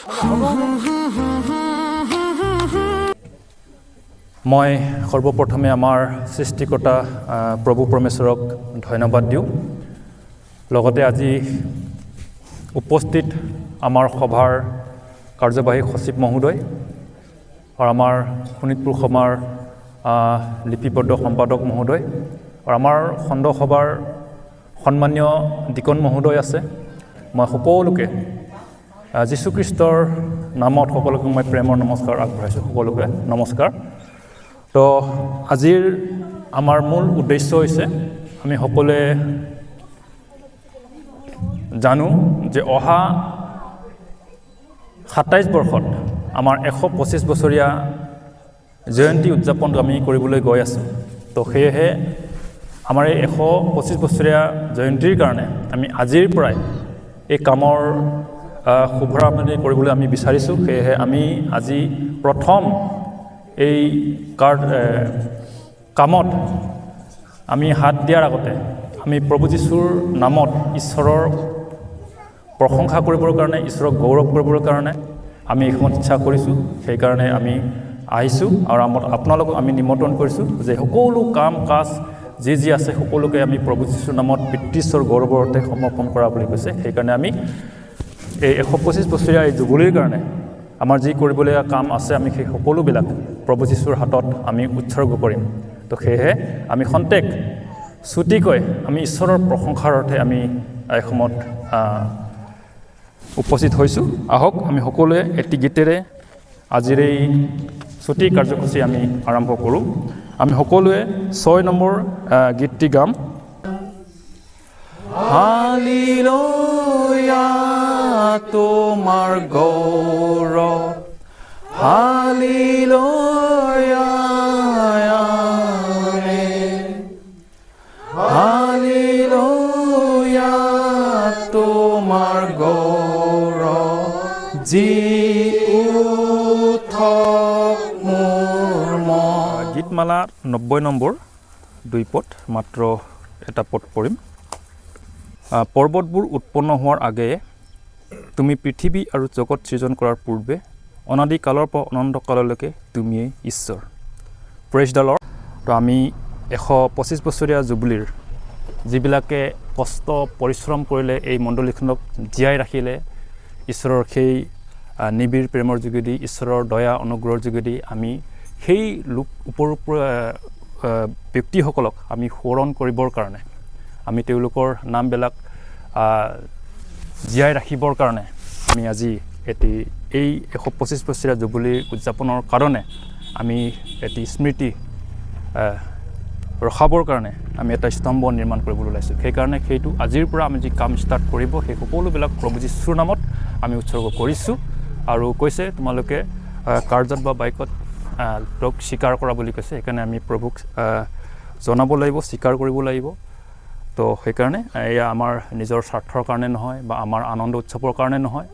মই সৰ্বপ্ৰথমে আমাৰ সৃষ্টিকৰ্তা প্ৰভু পৰমেশ্বৰক ধন্যবাদ দিওঁ। লগতে আজি উপস্থিত আমাৰ সভাৰ কাৰ্যবাহী সচিব মহোদয় আৰু আমাৰ শোণিতপুৰ সভাৰ লিপিবদ্ধ সম্পাদক মহোদয় আৰু আমাৰ খণ্ড সভাৰ সন্মানীয় ডিকন মহোদয় আছে। মই সকলোকে যীশুখ্ৰীষ্টৰ নামত সকলোকে মই প্ৰেমৰ নমস্কাৰ আগবঢ়াইছোঁ। সকলোকে নমস্কাৰ। তো আজিৰ আমাৰ মূল উদ্দেশ্য হৈছে আমি সকলোৱে জানো যে অহা ২৭ বৰ্ষত আমাৰ ১২৫ বছৰীয়া জয়ন্তী উদযাপন আমি কৰিবলৈ গৈ আছোঁ। তো সেয়েহে আমাৰ এই ১২৫ বছৰীয়া জয়ন্তীৰ কাৰণে আমি আজিৰ পৰাই এই কামৰ শুভাৰম্ভণি কৰিবলৈ আমি বিচাৰিছোঁ। সেয়েহে আমি আজি প্ৰথম এই কামত আমি হাত দিয়াৰ আগতে আমি প্ৰভু যীশুৰ নামত ঈশ্বৰৰ প্ৰশংসা কৰিবৰ কাৰণে, ঈশ্বৰক গৌৰৱ কৰিবৰ কাৰণে আমি এই সময়ত ইচ্ছা কৰিছোঁ। সেইকাৰণে আমি আহিছোঁ আৰু আপোনালোকক আমি নিমন্ত্ৰণ কৰিছোঁ যে সকলো কাম কাজ যি আছে সকলোকে আমি প্ৰভু যীশুৰ নামত পিতৃশ্বৰ গৌৰৱৰ অৰ্থে সমৰ্পণ কৰা বুলি কৈছে। সেইকাৰণে আমি এই ১২৫ বছৰীয়া এই জুবলিৰ কাৰণে আমাৰ যি কৰিবলগীয়া কাম আছে আমি সেই সকলোবিলাক প্ৰভু যীশুৰ হাতত আমি উৎসৰ্গ কৰিম। তো সেয়েহে আমি খন্তেক চুটিকৈ আমি ঈশ্বৰৰ প্ৰশংসাৰ অৰ্থে আমি এই সময়ত উপস্থিত হৈছোঁ। আহক আমি সকলোৱে এটি গীতেৰে আজিৰ এই ছুটি কাৰ্যসূচী আমি আৰম্ভ কৰোঁ। আমি সকলোৱে ৬ নম্বৰ গীতটি গাম। হালেলুয়া তোমাৰ গৌৰৱ, হালেলুয়া আমেন, হালেলুয়া তোমাৰ গৌৰৱ, যি উঠক মোৰ মন। গীতমালা ৯০ নম্বৰ ২ পদ, মাত্ৰ এটা পদ পঢ়িম। পৰ্বতবোৰ উৎপন্ন হোৱাৰ আগেয়ে তুমি পৃথিৱী আৰু জগত সৃজন কৰাৰ পূৰ্বে অনাদিকালৰ পৰা অনন্তকাললৈকে তুমিয়েই ঈশ্বৰ। Praise the lord. তো আমি ১২৫ বছৰীয়া জুবলিৰ যিবিলাকে কষ্ট পৰিশ্ৰম কৰিলে এই মণ্ডলীখনক জীয়াই ৰাখিলে, ঈশ্বৰৰ সেই নিবিড় প্ৰেমৰ যোগেদি, ঈশ্বৰৰ দয়া অনুগ্ৰহৰ যোগেদি আমি সেই ব্যক্তিসকলক আমি সোঁৱৰণ কৰিবৰ কাৰণে, আমি তেওঁলোকৰ নামবিলাক জীয়াই ৰাখিবৰ কাৰণে আমি আজি এই ১২৫ বছৰীয়া জুবলি উদযাপনৰ কাৰণে আমি এটি স্মৃতি ৰখাবৰ কাৰণে আমি এটা স্তম্ভ নিৰ্মাণ কৰিবলৈ ওলাইছোঁ। সেইকাৰণে সেইটো আজিৰ পৰা আমি যি কাম ষ্টাৰ্ট কৰিব সেই সকলোবিলাক প্ৰভু যীশুৰ নামত আমি উৎসৰ্গ কৰিছোঁ। আৰু কৈছে তোমালোকে কাৰ্যত বা বাইকত তেওঁক স্বীকাৰ কৰা বুলি কৈছে। সেইকাৰণে আমি প্ৰভুক জনাব লাগিব, স্বীকাৰ কৰিব লাগিব। তো সেইকাৰণে এয়া আমাৰ নিজৰ স্বাৰ্থৰ কাৰণে নহয় বা আমাৰ আনন্দ উৎসৱৰ কাৰণে নহয়,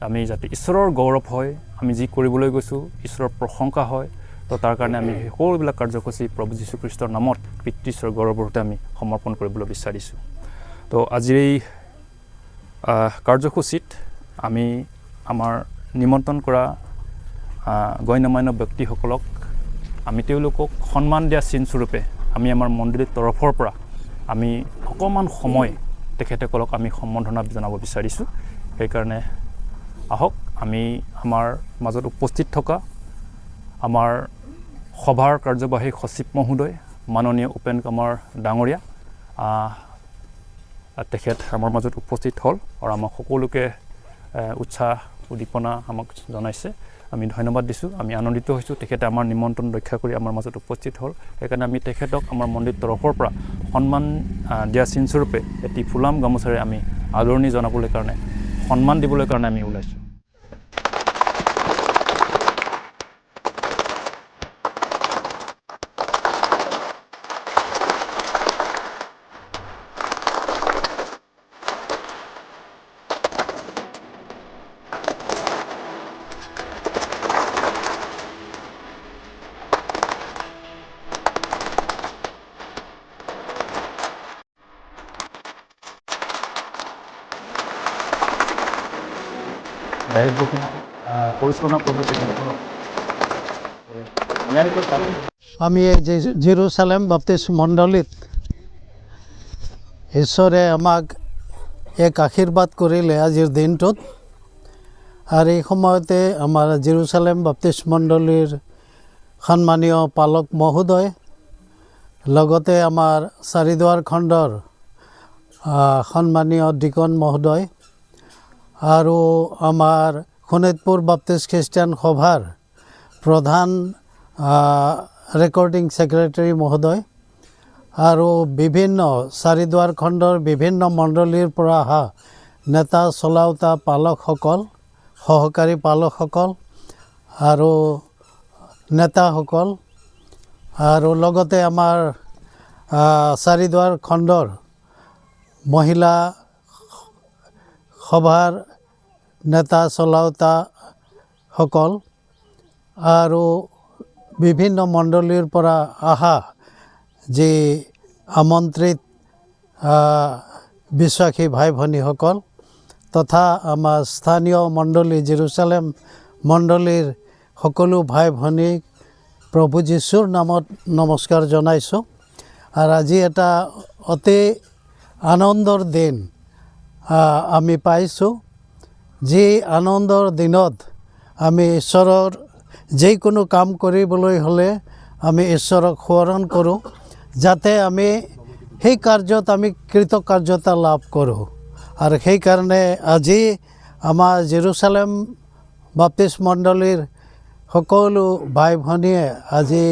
আমি যাতে ঈশ্বৰৰ গৌৰৱ হয়, আমি যি কৰিবলৈ গৈছোঁ ঈশ্বৰৰ প্ৰশংসা হয়। তো তাৰ কাৰণে আমি সকলোবিলাক কাৰ্যসূচী প্ৰভু যীশুখ্ৰীষ্টৰ নামত পিতৃশ্বৰ গৌৰৱতে আমি সমৰ্পণ কৰিবলৈ বিচাৰিছোঁ। তো আজিৰ এই কাৰ্যসূচীত আমি আমাৰ নিমন্ত্ৰণ কৰা গণ্যমান্য ব্যক্তিসকলক আমি তেওঁলোকক সন্মান দিয়া চিনস্বৰূপে আমি আমাৰ মন্দিৰৰ তৰফৰ পৰা আমি অকণমান সময় তেখেতসকলক আমি সম্বৰ্ধনা জনাব বিচাৰিছোঁ। সেইকাৰণে আহক আমি আমাৰ মাজত উপস্থিত থকা আমাৰ সভাৰ কাৰ্যবাহী সচিব মহোদয় মাননীয় উপেন কুমাৰ ডাঙৰীয়া, তেখেত আমাৰ মাজত উপস্থিত হ'ল আৰু আমাক সকলোকে উৎসাহ উদ্দীপনা আমাক জনাইছে। আমি ধন্যবাদ দিছোঁ, আমি আনন্দিত হৈছোঁ। তেখেতে আমাৰ নিমন্ত্ৰণ ৰক্ষা কৰি আমাৰ মাজত উপস্থিত হ'ল। সেইকাৰণে আমি তেখেতক আমাৰ মন্দিৰ তৰফৰ পৰা সন্মান দিয়া চিনস্বৰূপে এটি ফুলাম গামোচাৰে আমি আদৰণি জনাবলৈ কাৰণে, সন্মান দিবলৈ কাৰণে আমি ওলাইছোঁ। Dahil booking পৰিচালনা পদ্ধতি আমি এই জেৰুচালেম বাপ্তিষ্ট মণ্ডলীত ঈশ্বৰে আমাক এক আশীৰ্বাদ কৰিলে আজিৰ দিনটোত। আৰু এই সময়তে আমাৰ জেৰুচালেম বাপ্তিষ্ট মণ্ডলীৰ সন্মানীয় পালক মহোদয়, লগতে আমাৰ চাৰিদুৱাৰ খণ্ডৰ সন্মানীয় ডিকন মহোদয় আৰু আমাৰ শোণিতপুৰ বাপ্তিষ্ট খ্ৰীষ্টিয়ান সভাৰ প্ৰধান ৰেকৰ্ডিং ছেক্ৰেটাৰী মহোদয় আৰু বিভিন্ন চাৰিদুৱাৰ খণ্ডৰ বিভিন্ন মণ্ডলীৰ পৰা অহা নেতা চলাওতা পালকসকল, সহকাৰী পালকসকল আৰু নেতাসকল আৰু লগতে আমাৰ চাৰিদুৱাৰ খণ্ডৰ মহিলা সভাৰ নেতা চলাওতাসকল আৰু বিভিন্ন মণ্ডলীৰ পৰা অহা যি আমন্ত্ৰিত বিশ্বাসী ভাই ভনীসকল তথা আমাৰ স্থানীয় মণ্ডলী জেৰুচালেম মণ্ডলীৰ সকলো ভাই ভনীক প্ৰভু যীশুৰ নামত নমস্কাৰ জনাইছোঁ। আৰু আজি এটা অতি আনন্দৰ দিন আমি পাইছোঁ, যি আনন্দৰ দিনত আমি ঈশ্বৰৰ যিকোনো কাম কৰিবলৈ হ'লে আমি ঈশ্বৰক সোঁৱৰণ কৰোঁ, যাতে আমি সেই কাৰ্যত আমি কৃতকাৰ্যতা লাভ কৰোঁ। আৰু সেইকাৰণে আজি আমাৰ জেৰুচালেম বাপ্তিষ্ট মণ্ডলীৰ সকলো ভাই ভনীয়ে আজি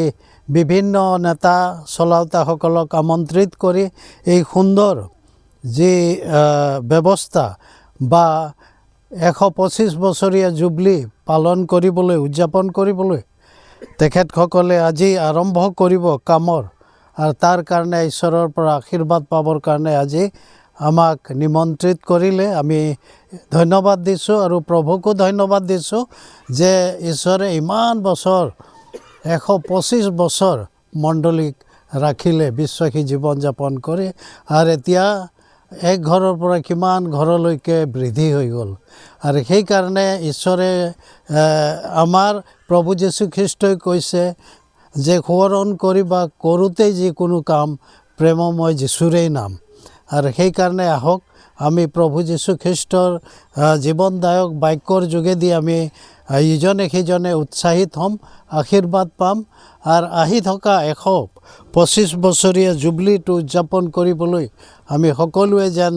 বিভিন্ন নেতা চলাওতাসকলক আমন্ত্ৰিত কৰি এই সুন্দৰ যি ব্যৱস্থা বা 125 বছৰীয়া জুবলি পালন কৰিবলৈ, উদযাপন কৰিবলৈ তেখেতসকলে আজি আৰম্ভ কৰিব কামৰ। আৰু তাৰ কাৰণে ঈশ্বৰৰ পৰা আশীৰ্বাদ পাবৰ কাৰণে আজি আমাক নিমন্ত্ৰিত কৰিলে। আমি ধন্যবাদ দিছোঁ আৰু প্ৰভুকো ধন্যবাদ দিছোঁ যে ঈশ্বৰে ইমান বছৰ 125 বছৰ মণ্ডলীক ৰাখিলে বিশ্বাসী জীৱন যাপন কৰি, আৰু এতিয়া এক ঘৰৰ পৰা কিমান ঘৰলৈকে বৃদ্ধি হৈ গ'ল। আৰু সেইকাৰণে ঈশ্বৰে আমাৰ প্ৰভু যীশুখ্ৰীষ্টই কৈছে যে সোঁৱৰণ কৰিবা কৰোঁতেই যিকোনো কাম প্ৰেমময় যীশুৰেই নাম। আৰু সেইকাৰণে আহক আমি প্ৰভু যীশুখ্ৰীষ্টৰ জীৱনদায়ক বাক্যৰ যোগেদি আমি ইজনে সিজনে উৎসাহিত হ'ম, আশীৰ্বাদ পাম। আৰু আহি থকা 125 বছৰীয়া জুবলিটো উদযাপন কৰিবলৈ আমি সকলোৱে যেন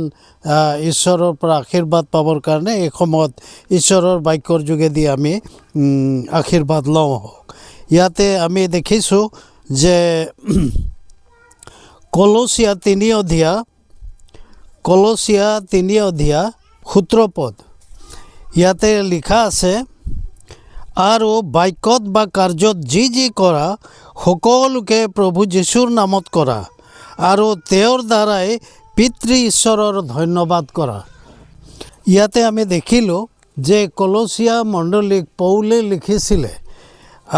ঈশ্বৰৰ পৰা আশীৰ্বাদ পাবৰ কাৰণে এই সময়ত ঈশ্বৰৰ বাক্যৰ যোগেদি আমি আশীৰ্বাদ লওঁ। ইয়াতে আমি দেখিছোঁ যে কলচীয়া 3 অধ্যায় 17 পদ ইয়াতে লিখা আছে, আৰু বাক্যত বা কাৰ্যত যি কৰা সকলোকে প্ৰভু যীশুৰ নামত কৰা আৰু তেওঁৰ দ্বাৰাই পিতৃ ঈশ্বৰৰ ধন্যবাদ কৰা। ইয়াতে আমি দেখিলোঁ যে কলচীয়া মণ্ডলীক পৌলে লিখিছিলে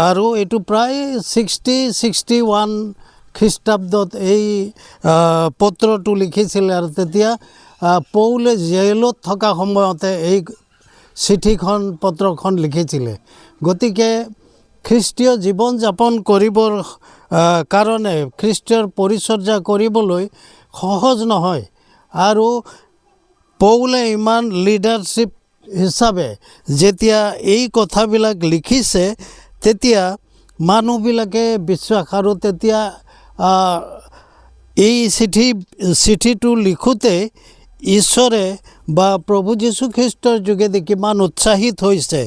আৰু এইটো প্ৰায় 61 খ্ৰীষ্টাব্দত এই পত্ৰটো লিখিছিলে। আৰু তেতিয়া পৌলে জেলত থকা সময়তে এই চিঠিখন পত্ৰখন লিখিছিলে। গতিকে খ্ৰীষ্টীয় জীৱন যাপন কৰিবৰ কাৰণে খ্ৰীষ্টৰ পৰিচৰ্যা কৰিবলৈ সহজ নহয়। আৰু পৌলে ইমান লিডাৰশ্বিপ হিচাপে যেতিয়া এই কথাবিলাক লিখিছে, তেতিয়া মানুহবিলাকে বিশ্বাস, আৰু তেতিয়া এই চিঠিটো লিখোঁতে ঈশ্বৰে বা প্ৰভু যীশুখ্ৰীষ্টৰ যোগেদি কিমান উৎসাহিত হৈছে।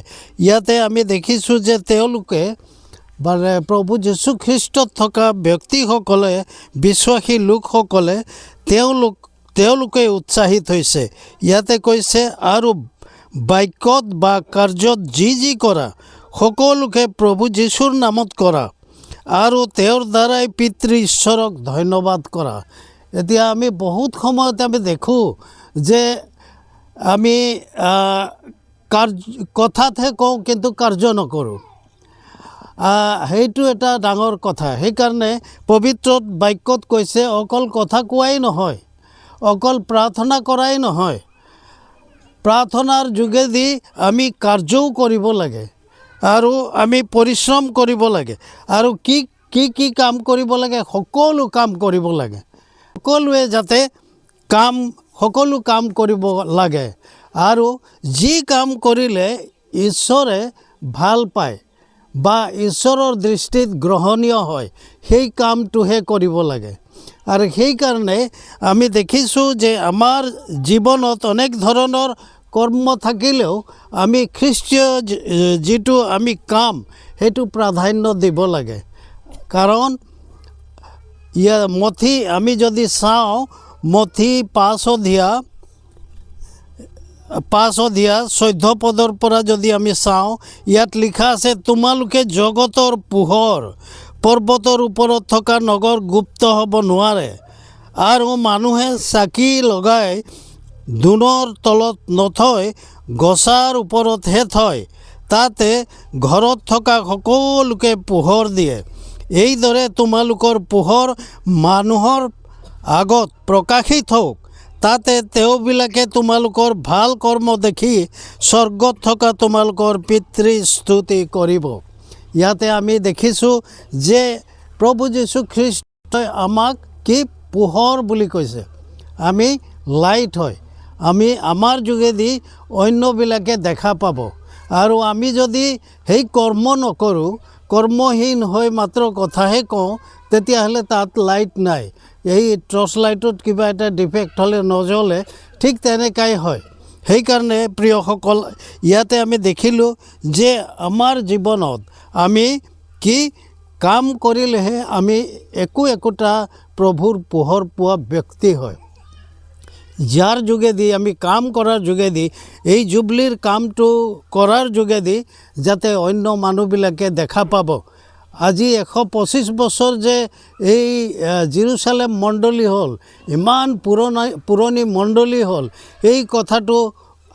ইয়াতে আমি দেখিছোঁ যে তেওঁলোকে মানে প্ৰভু যীশুখ্ৰীষ্টত থকা ব্যক্তিসকলে, বিশ্বাসী লোকসকলে তেওঁলোকে উৎসাহিত হৈছে। ইয়াতে কৈছে, আৰু বাক্যত বা কাৰ্যত যি কৰা সকলোকে প্ৰভু যীশুৰ নামত কৰা আৰু তেওঁৰ দ্বাৰাই পিতৃ ঈশ্বৰক ধন্যবাদ কৰা। এতিয়া আমি বহুত সময়তে আমি দেখোঁ যে আমি কথাতহে কওঁ কিন্তু কাৰ্য নকৰোঁ। সেইটো এটা ডাঙৰ কথা। সেইকাৰণে পবিত্ৰ বাক্যত কৈছে অকল কথা কোৱাই নহয়, অকল প্ৰাৰ্থনা কৰাই নহয়, প্ৰাৰ্থনাৰ যোগেদি আমি কাৰ্যও কৰিব লাগে আৰু আমি পৰিশ্ৰম কৰিব লাগে আৰু কি কাম কৰিব লাগে সকলো কাম কৰিব লাগে সকলোৱে যাতে সকলো কাম কৰিব লাগে আৰু যি কাম কৰিলে ঈশ্বৰে ভাল পায় বা ঈশ্বৰৰ দৃষ্টিত গ্ৰহণীয় হয় সেই কামটোহে কৰিব লাগে আৰু সেইকাৰণে আমি দেখিছোঁ যে আমাৰ জীৱনত অনেক ধৰণৰ কৰ্ম থাকিলেও আমি খ্ৰীষ্টীয় যিটো আমি কাম সেইটো প্ৰাধান্য দিব লাগে কাৰণ আমি যদি চাওঁ মথি 5 অধ্যায় 14 পদৰ পৰা যদি আমি চাওঁ ইয়াত লিখা আছে তোমালোকে জগতৰ পোহৰ পৰ্বতৰ ওপৰত থকা নগৰ গুপ্ত হ'ব নোৱাৰে আৰু মানুহে চাকি লগাই ধূনৰ তলত নথয় গছাৰ ওপৰতহে থয় তাতে ঘৰত থকা সকলোকে পোহৰ দিয়ে এইদৰে তোমালোকৰ পোহৰ মানুহৰ আগত প্ৰকাশিত হওক তাতে তেওঁবিলাকে তোমালোকৰ ভাল কৰ্ম দেখি স্বৰ্গত থকা তোমালোকৰ পিতৃ স্তুতি কৰিব ইয়াতে আমি দেখিছোঁ যে প্ৰভু যীশু খ্ৰীষ্টই আমাক কি পোহৰ বুলি কৈছে আমি লাইট হয় আমাৰ যোগেদি অন্যবিলাকে দেখা পাব আৰু আমি যদি সেই কৰ্ম নকৰোঁ কৰ্মহীন হৈ মাত্ৰ কথাহে কওঁ তেতিয়াহ'লে তাত লাইট নাই এই টৰ্চ লাইটত কিবা এটা ডিফেক্ট হ'লে নজ্বলে ঠিক তেনেকাই হয় সেইকাৰণে প্ৰিয়সকল ইয়াতে আমি দেখিলোঁ যে আমাৰ জীৱনত আমি কি কাম কৰিলেহে আমি একোটা প্ৰভুৰ পোহৰ পোৱা ব্যক্তি হয় যাৰ যোগেদি আমি কাম কৰাৰ যোগেদি এই জুবলিৰ কামটো কৰাৰ যোগেদি যাতে অন্য মানুহবিলাকে দেখা পাব আজি 125 বছৰ যে এই জেৰুজালেম মণ্ডলী হ'ল ইমান পুৰণি মণ্ডলী হ'ল এই কথাটো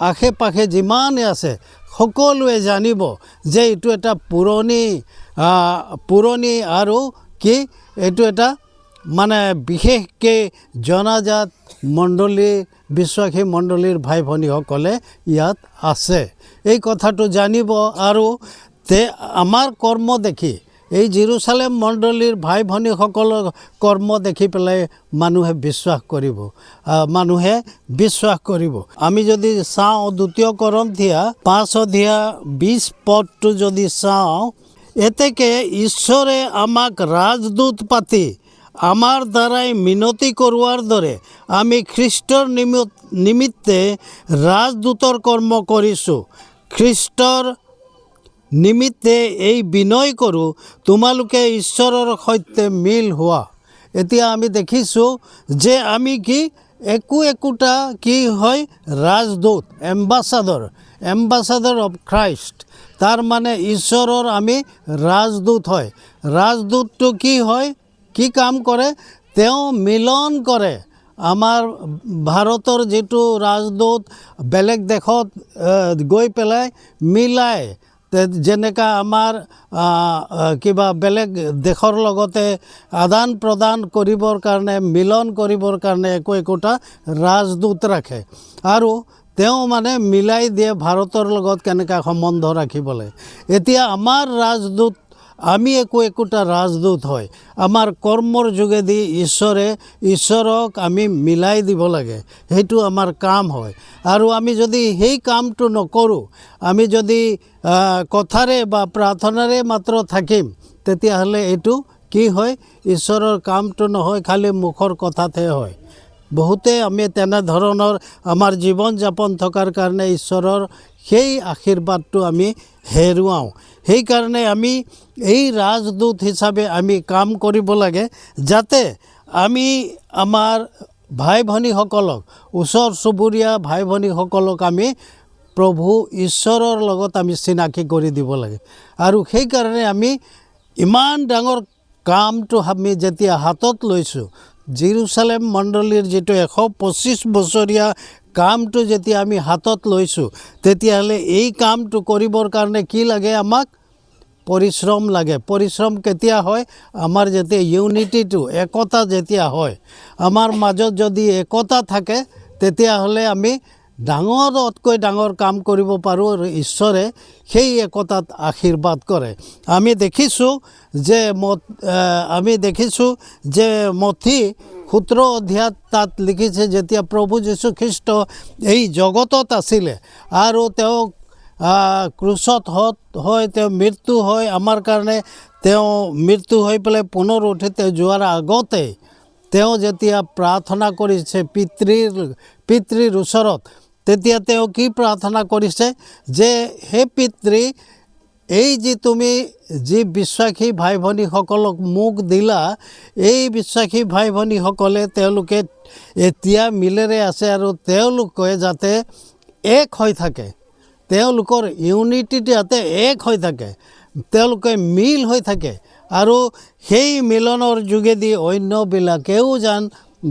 আশে পাশে যিমানে আছে সকলোৱে জানিব যে এইটো এটা পুৰণি আৰু কি এইটো এটা মানে বিশেষকৈ জনাজাত মণ্ডলী বিশ্বাসী মণ্ডলীৰ ভাই ভনীসকলে ইয়াত আছে এই কথাটো জানিব আৰু আমাৰ কৰ্ম দেখি এই জেৰুজালেম মণ্ডলীৰ ভাই ভনীসকলৰ কৰ্ম দেখি পেলাই মানুহে বিশ্বাস কৰিব আমি যদি চাওঁ 2 কৰিন্থিয়া 5 অধ্যায় 20 পদটো যদি চাওঁ এতেকে ঈশ্বৰে আমাক ৰাজদূত পাতি আমাৰ দ্বাৰাই মিনতি কৰোৱাৰ দৰে আমি খ্ৰীষ্টৰ নিমিত্তে ৰাজদূতৰ কৰ্ম কৰিছোঁ খ্ৰীষ্টৰ নিমিত্তে এই বিনয় কৰোঁ তোমালোকে ঈশ্বৰৰ সৈতে মিল হোৱা এতিয়া আমি দেখিছোঁ যে আমি কি একোটা কি হয় ৰাজদূত এম্বাছাডৰ অফ খ্ৰাইষ্ট তাৰ মানে ঈশ্বৰৰ আমি ৰাজদূত হয় ৰাজদূতটো কি হয় কি কাম কৰে তেওঁ মিলন কৰে আমাৰ ভাৰতৰ যিটো ৰাজদূত বেলেগ দেশত গৈ পেলাই মিলায় যেনেকা আমাৰ কিবা বেলেগ দেশৰ লগতে আদান প্ৰদান কৰিবৰ কাৰণে মিলন কৰিবৰ কাৰণে একোটা ৰাজদূত ৰাখে আৰু তেওঁ মানে মিলাই দিয়ে ভাৰতৰ লগত কেনেকৈ সম্বন্ধ ৰাখিব লাগে এতিয়া আমাৰ ৰাজদূত আমি একোটা ৰাজদূত হয় আমাৰ কৰ্মৰ যোগেদি ঈশ্বৰক আমি মিলাই দিব লাগে সেইটো আমাৰ কাম হয় আৰু আমি যদি সেই কামটো নকৰোঁ আমি যদি কথাৰে বা প্ৰাৰ্থনাৰে মাত্ৰ থাকিম তেতিয়াহ'লে এইটো কি হয় ঈশ্বৰৰ কামটো নহয় খালি মুখৰ কথাতহে হয় বহুতে আমি তেনেধৰণৰ আমাৰ জীৱন যাপন থকাৰ কাৰণে ঈশ্বৰৰ সেই আশীৰ্বাদটো আমি হেৰুৱাওঁ সেইকাৰণে আমি এই ৰাজদূত হিচাপে আমি কাম কৰিব লাগে যাতে আমি আমাৰ ভাই ভনীসকলক ওচৰ চুবুৰীয়া ভাই ভনীসকলক আমি প্ৰভু ঈশ্বৰৰ লগত আমি চিনাকি কৰি দিব লাগে আৰু সেইকাৰণে আমি ইমান ডাঙৰ কামটো আমি যেতিয়া হাতত লৈছোঁ জেৰুজালেম মণ্ডলীৰ যিটো 125 বছৰীয়া কামটো যেতিয়া আমি হাতত লৈছোঁ তেতিয়াহ'লে এই কামটো কৰিবৰ কাৰণে কি লাগে আমাক পৰিশ্ৰম লাগে পৰিশ্ৰম কেতিয়া হয় আমাৰ যেতিয়া ইউনিটিটো একতা যেতিয়া হয় আমাৰ মাজত যদি একতা থাকে তেতিয়াহ'লে আমি ডাঙৰতকৈ ডাঙৰ কাম কৰিব পাৰোঁ আৰু ঈশ্বৰে সেই একতাত আশীৰ্বাদ কৰে। আমি দেখিছোঁ যে মথি 17 অধ্যায়ত তাত লিখিছে, যেতিয়া প্ৰভু যীশুখ্ৰীষ্ট এই জগতত আছিলে আৰু তেওঁ ক্ৰুচত হয়, তেওঁ মৃত্যু হয় আমাৰ কাৰণে, তেওঁ মৃত্যু হৈ পেলাই পুনৰ উঠি তেওঁ যোৱাৰ আগতে তেওঁ যেতিয়া প্ৰাৰ্থনা কৰিছে পিতৃৰ ওচৰত, তেতিয়া তেওঁ কি প্ৰাৰ্থনা কৰিছে যে হে পিতৃ, এই যে তুমি যি বিশ্বাসী ভাই ভনীসকলক মোক দিলা, এই বিশ্বাসী ভাই ভনীসকলে তেওঁলোকে এতিয়া মিলেৰে আছে আৰু তেওঁলোকে যাতে এক হৈ থাকে, তেওঁলোকৰ ইউনিটিটো যাতে এক হৈ থাকে, তেওঁলোকে মিল হৈ থাকে আৰু সেই মিলনৰ যোগেদি অন্যবিলাকেও যেন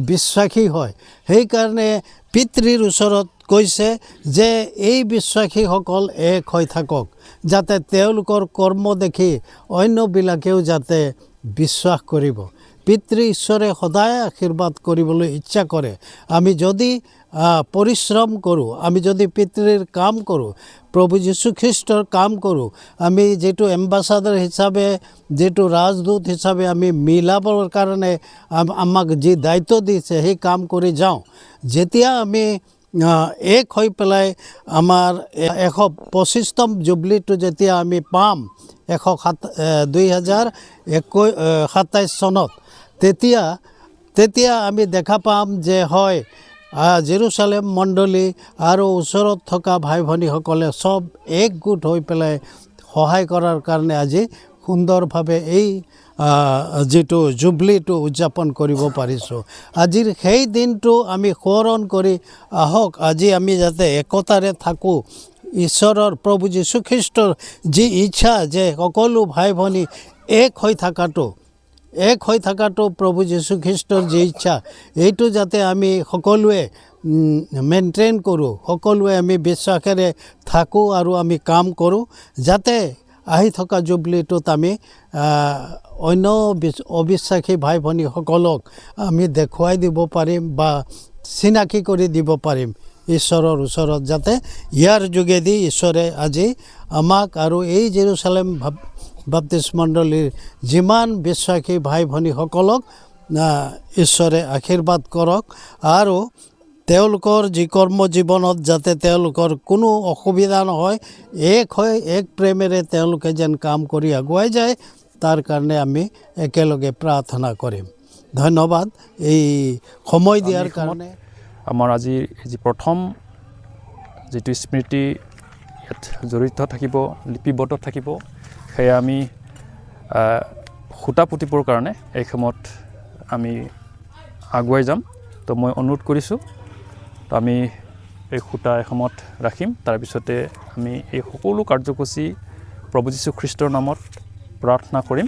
বিশ্বাসী হয়। সেইকাৰণে পিতৃৰ ওচৰত কৈছে যে এই বিশ্বাসীসকল এক হৈ থাকক, যাতে তেওঁলোকৰ কৰ্ম দেখি অন্যবিলাকেও যাতে বিশ্বাস কৰিব। পিতৃ ঈশ্বৰে সদায় আশীৰ্বাদ কৰিবলৈ ইচ্ছা কৰে। আমি যদি পৰিশ্ৰম কৰোঁ, আমি যদি পিতৃৰ কাম কৰোঁ, প্ৰভু যীশুখ্ৰীষ্টৰ কাম কৰোঁ, আমি যিটো এম্বাচাডাৰ হিচাপে, যিটো ৰাজদূত হিচাপে আমি মিলাবৰ কাৰণে আমাক যি দায়িত্ব দিছে সেই কাম কৰি যাওঁ, যেতিয়া আমি এক হৈ পেলাই আমাৰ 125তম জুবলিটো যেতিয়া আমি পাম 2027 চনত, তেতিয়া আমি দেখা পাম যে হয় জেৰুচালেম মণ্ডলী আৰু ওচৰত থকা ভাই ভনীসকলে চব একগোট হৈ পেলাই সহায় কৰাৰ কাৰণে আজি সুন্দৰভাৱে এই যিটো জুবলিটো উদযাপন কৰিব পাৰিছোঁ। আজিৰ সেই দিনটো আমি সোঁৱৰণ কৰি আহক, আজি আমি যাতে একতাৰে থাকোঁ। ঈশ্বৰৰ প্ৰভু যীশুখ্ৰীষ্টৰ যি ইচ্ছা যে সকলো ভাই ভনী এক হৈ থকাটো প্ৰভু যীশুখ্ৰীষ্টৰ যি ইচ্ছা, এইটো যাতে আমি সকলোৱে মেইনটেইন কৰোঁ, সকলোৱে আমি বিশ্বাসেৰে থাকোঁ আৰু আমি কাম কৰোঁ, যাতে আহি থকা জুবলিটোত আমি অন্য অবিশ্বাসী ভাই ভনীসকলক আমি দেখুৱাই দিব পাৰিম বা চিনাকি কৰি দিব পাৰিম ঈশ্বৰৰ ওচৰত, যাতে ইয়াৰ যোগেদি ঈশ্বৰে আজি আমাক আৰু এই জেৰুচালেম বাপ্তিষ্ট মণ্ডলীৰ যিমান বিশ্বাসী ভাই ভনীসকলক ঈশ্বৰে আশীৰ্বাদ কৰক আৰু তেওঁলোকৰ যি কৰ্মজীৱনত যাতে তেওঁলোকৰ কোনো অসুবিধা নহয়, এক হৈ এক প্ৰেমেৰে তেওঁলোকে যেন কাম কৰি আগুৱাই যায়, তাৰ কাৰণে আমি একেলগে প্ৰাৰ্থনা কৰিম। ধন্যবাদ এই সময় দিয়াৰ কাৰণে। আমাৰ আজি যি প্ৰথম যিটো স্মৃতি ইয়াত জড়িত থাকিব, লিপিবদ্ধ থাকিব, সেয়া আমি সূতা পুতিবৰ কাৰণে এই সময়ত আমি আগুৱাই যাম। তো মই অনুৰোধ কৰিছোঁ, তো আমি এই সূতা এসময়ত ৰাখিম, তাৰপিছতে আমি এই সকলো কাৰ্যসূচী প্ৰভু যীশুখ্ৰীষ্টৰ নামত প্ৰাৰ্থনা কৰিম।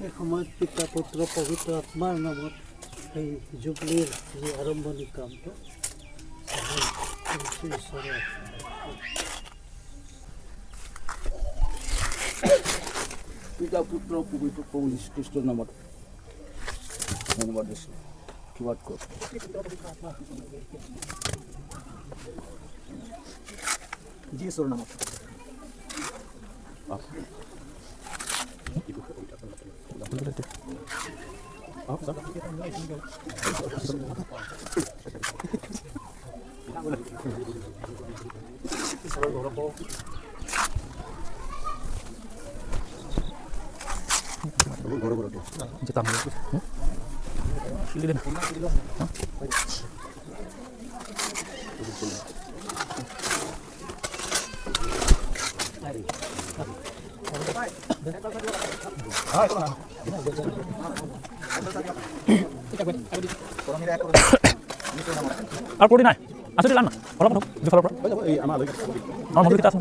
এই সময়ত পিতা পুত্ৰ পবিত্ৰ আত্মাৰ নামত এই জুবলিৰ যি আৰম্ভণি কামটো পিতা পুত্ৰ পবিত্ৰ প্ৰভু যীশুখ্ৰীষ্টৰ নামত ধন্যবাদ দিছোঁ। কিবা কওক যীশুৰ নামত। আৰ পড়ি নাই আসলে লান না অলপ অলপ জফালৰ পৰা এই আমাৰ মন্দিৰটা আছে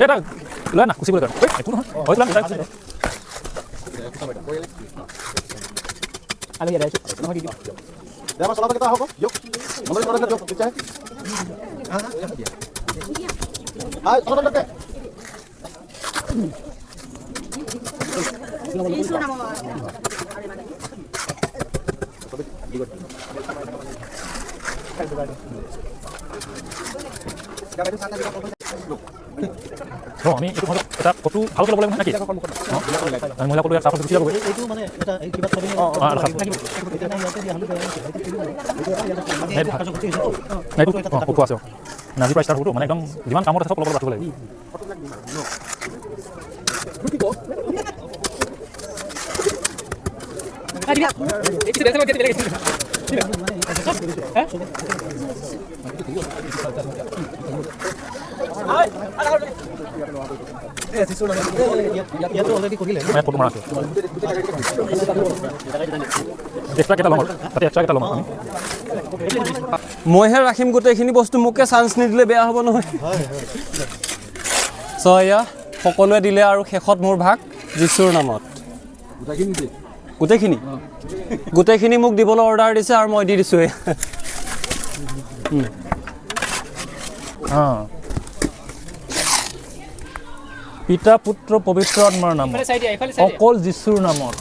এটা লয় না কুচি বলে কর একটু না হয়তো আমি এইটো এটা ফটো ভালকৈ ল'ব লাগিব নেকি মহিলা ফটো চাফা গুচি যাবগৈ ফটো আছে নাজিৰ পৰা ষ্টাৰ্ট ফটো মানে একদম যিমান কামত আছে চব লগত ৰাখিব লাগিব ফটো মাৰা আছে এক্সট্ৰাকেইটা ল'ম তাতে এক্সট্ৰাকেইটা ল'ম আমি মইহে ৰাখিম গোটেইখিনি বস্তু মোকে চান্স নিদিলে বেয়া হ'ব নহয় চ' এয়া সকলোৱে দিলে আৰু শেষত মোৰ ভাগ যীশুৰ নামত গোটেইখিনি মোক দিবলৈ অৰ্ডাৰ দিছে আৰু মই দি দিছোঁ পিতা পুত্ৰ পবিত্ৰ আত্মাৰ নামত অকল যীশুৰ নামত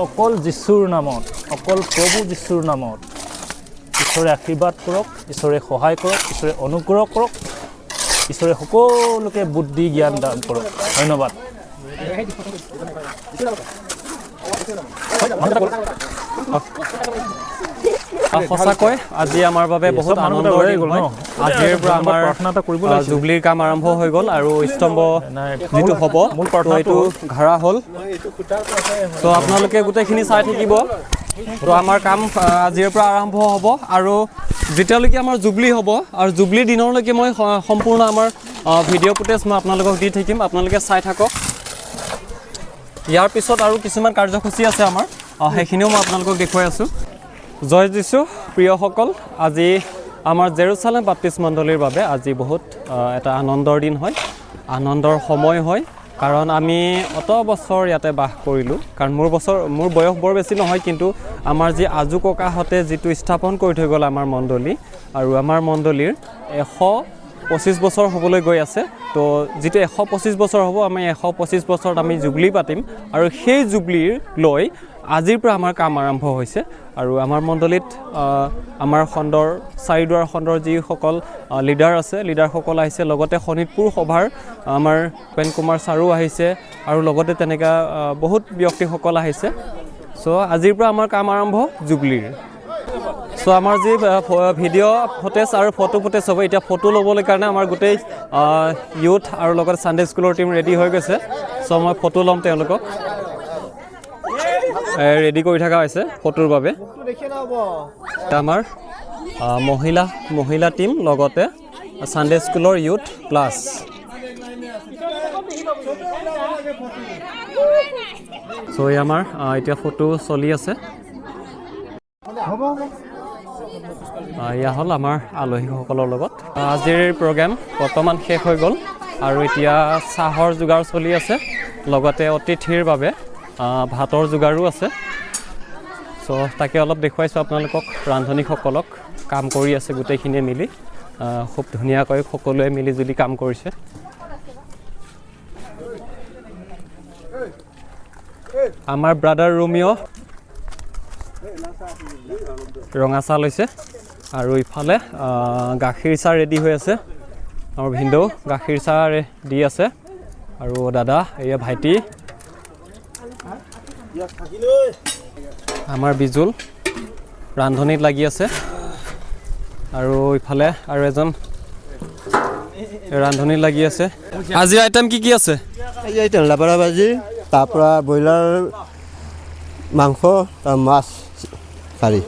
অকল যীশুৰ নামত অকল প্ৰভু যীশুৰ নামত ঈশ্বৰে আশীৰ্বাদ কৰক ঈশ্বৰে সহায় কৰক ঈশ্বৰে অনুগ্ৰহ কৰক ঈশ্বৰে সকলোকে বুদ্ধি জ্ঞান দান কৰক ধন্যবাদ সঁচাকৈ আজি আমাৰ বাবে বহুত আনন্দৰ দিন হয় আজিৰ পৰা আমাৰ জুবলিৰ কাম আৰম্ভ হৈ গ'ল আৰু স্তম্ভ যিটো হ'ব এইটো ঘাৰা হ'ল ত' আপোনালোকে গোটেইখিনি চাই থাকিব তো আমাৰ কাম আজিৰ পৰা আৰম্ভ হ'ব আৰু যেতিয়ালৈকে আমাৰ জুবলি হ'ব আৰু জুবলিৰ দিনলৈকে মই সম্পূৰ্ণ আমাৰ ভিডিঅ' ফুটেজ মই আপোনালোকক দি থাকিম আপোনালোকে চাই থাকক ইয়াৰ পিছত আৰু কিছুমান কাৰ্যসূচী আছে আমাৰ সেইখিনিও মই আপোনালোকক দেখুৱাই আছোঁ জয় যীশু প্ৰিয়সকল আজি আমাৰ জেৰুচালেম বাপ্তিষ্ট মণ্ডলীৰ বাবে আজি বহুত এটা আনন্দৰ দিন হয় আনন্দৰ সময় হয় কাৰণ আমি অত বছৰ ইয়াতে বাস কৰিলোঁ কাৰণ মোৰ বয়স বৰ বেছি নহয় কিন্তু আমাৰ যি আজু ককাহঁতে যিটো স্থাপন কৰি থৈ গ'ল আমাৰ মণ্ডলী আৰু আমাৰ মণ্ডলীৰ 125 বছৰ হ'বলৈ গৈ আছে তো যিটো 125 বছৰ হ'ব আমি 125 বছৰত আমি জুবলি পাতিম আৰু সেই জুবলিৰ লৈ আজিৰ পৰা আমাৰ কাম আৰম্ভ হৈছে আৰু আমাৰ মণ্ডলীত আমাৰ খণ্ডৰ চাৰিদুৱাৰ খণ্ডৰ যিসকল লিডাৰ আছে লিডাৰসকল আহিছে লগতে শোণিতপুৰ সভাৰ আমাৰ পেন কুমাৰ ছাৰো আহিছে আৰু লগতে তেনেকুৱা বহুত ব্যক্তিসকল আহিছে চ' আজিৰ পৰা আমাৰ কাম আৰম্ভ জুবলিৰ চ' আমাৰ যি ভিডিঅ' ফুটেজ আৰু ফটো ফুটেজ হ'ব এতিয়া ফটো ল'বলৈ কাৰণে আমাৰ গোটেই ইউথ আৰু লগতে ছানডে স্কুলৰ টীম ৰেডি হৈ গৈছে চ' মই ফটো ল'ম তেওঁলোকক ৰেডি কৰি থকা হৈছে ফটোৰ বাবে আমাৰ মহিলা টীম লগতে ছানডে স্কুলৰ ইউথ প্লাছ চ' এই আমাৰ এতিয়া ফটো চলি আছে এয়া হ'ল আমাৰ আলহীসকলৰ লগত আজিৰ প্ৰগ্ৰেম বৰ্তমান শেষ হৈ গ'ল আৰু এতিয়া চাহৰ যোগাৰ চলি আছে লগতে অতিথিৰ বাবে ভাতৰ যোগাৰো আছে চ' তাকে অলপ দেখুৱাইছোঁ আপোনালোকক ৰান্ধনীসকলক কাম কৰি আছে গোটেইখিনিয়ে মিলি খুব ধুনীয়াকৈ সকলোৱে মিলি জুলি কাম কৰিছে আমাৰ ব্ৰাদাৰ ৰোমিঅ' ৰঙা চাহ লৈছে আৰু ইফালে গাখীৰ চাহ ৰেডি হৈ আছে আমাৰ ভিনদেউ গাখীৰ চাহ দি আছে আৰু দাদা এয়া ভাইটি আমাৰ বিজুল ৰান্ধনীত লাগি আছে আৰু ইফালে আৰু এজন ৰান্ধনীত লাগি আছে আজিৰ আইটেম কি আছে এই তেলাপাৰা ভাজি তাৰপৰা ব্ৰইলাৰ মাংস মাছ কাৰী